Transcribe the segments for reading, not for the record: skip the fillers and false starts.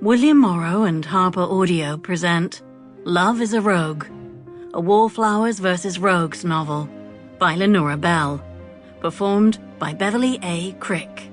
William Morrow and HarperAudio present Love is a Rogue, a Wallflowers vs. Rogues novel by Lenora Bell, performed by Beverley A. Crick.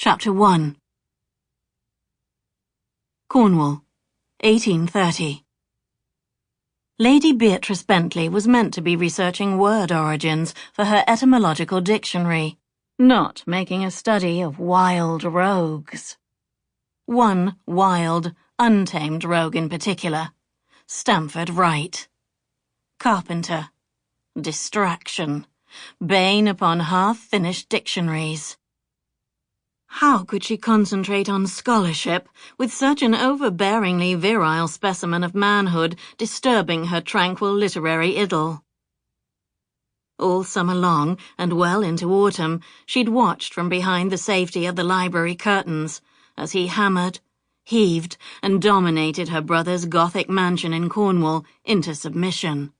Chapter 1. Cornwall, 1830. Lady Beatrice Bentley was meant to be researching word origins for her etymological dictionary, not making a study of wild rogues. One wild, untamed rogue in particular, Stamford Wright. Carpenter. Distraction. Bane upon half-finished dictionaries. How could she concentrate on scholarship with such an overbearingly virile specimen of manhood disturbing her tranquil literary idyll? All summer long, and well into autumn, she'd watched from behind the safety of the library curtains as he hammered, heaved, and dominated her brother's Gothic mansion in Cornwall into submission.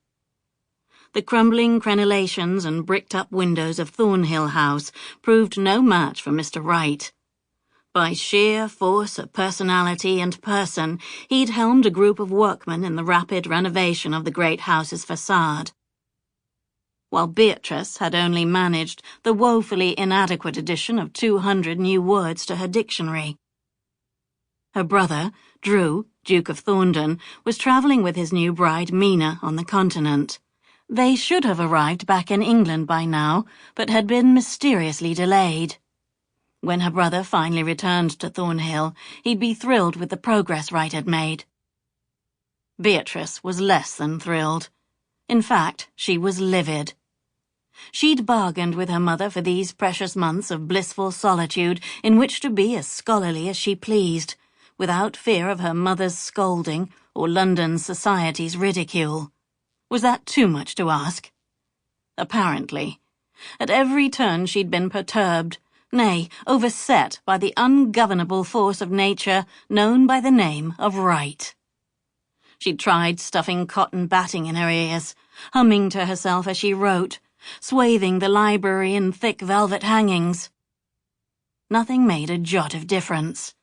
The crumbling crenellations and bricked-up windows of Thornhill House proved no match for Mr. Wright. By sheer force of personality and person, he'd helmed a group of workmen in the rapid renovation of the great house's facade, while Beatrice had only managed the woefully inadequate addition of 200 new words to her dictionary. Her brother, Drew, Duke of Thorndon, was travelling with his new bride Mina on the continent. They should have arrived back in England by now, but had been mysteriously delayed. When her brother finally returned to Thornhill, he'd be thrilled with the progress Wright had made. Beatrice was less than thrilled. In fact, she was livid. She'd bargained with her mother for these precious months of blissful solitude in which to be as scholarly as she pleased, without fear of her mother's scolding or London society's ridicule. Was that too much to ask? Apparently. At every turn she'd been perturbed, nay, overset by the ungovernable force of nature known by the name of Wright. She'd tried stuffing cotton batting in her ears, humming to herself as she wrote, swathing the library in thick velvet hangings. Nothing made a jot of difference.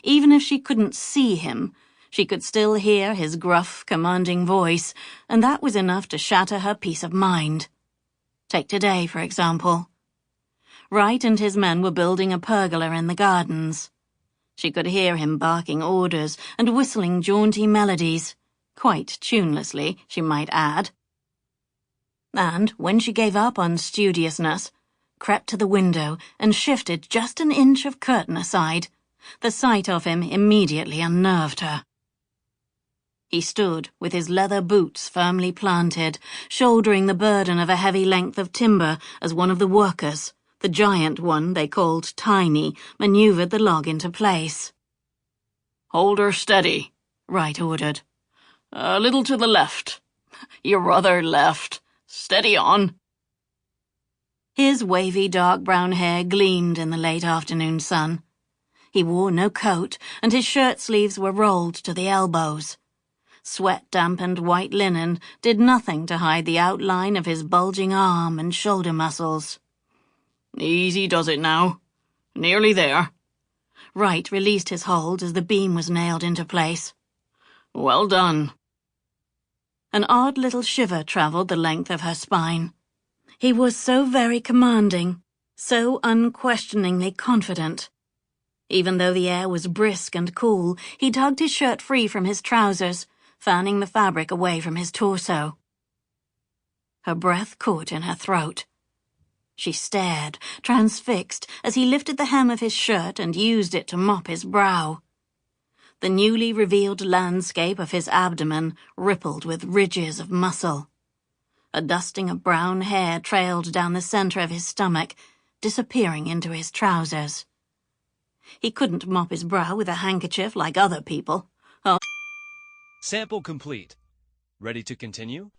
Even if she couldn't see him, she could still hear his gruff, commanding voice, and that was enough to shatter her peace of mind. Take today, for example. Wright and his men were building a pergola in the gardens. She could hear him barking orders and whistling jaunty melodies, quite tunelessly, she might add. And when she gave up on studiousness, crept to the window and shifted just an inch of curtain aside, the sight of him immediately unnerved her. He stood with his leather boots firmly planted, shouldering the burden of a heavy length of timber as one of the workers, the giant one they called Tiny, maneuvered the log into place. "Hold her steady," Wright ordered. "A little to the left. Your other left. Steady on." His wavy dark brown hair gleamed in the late afternoon sun. He wore no coat, and his shirt sleeves were rolled to the elbows. Sweat-dampened white linen did nothing to hide the outline of his bulging arm and shoulder muscles. "Easy does it now. Nearly there." Wright released his hold as the beam was nailed into place. "Well done." An odd little shiver travelled the length of her spine. He was so very commanding, so unquestioningly confident. Even though the air was brisk and cool, he tugged his shirt free from his trousers, fanning the fabric away from his torso. Her breath caught in her throat. She stared, transfixed, as he lifted the hem of his shirt and used it to mop his brow. The newly revealed landscape of his abdomen rippled with ridges of muscle. A dusting of brown hair trailed down the center of his stomach, disappearing into his trousers. He couldn't mop his brow with a handkerchief like other people. Sample complete. Ready to continue?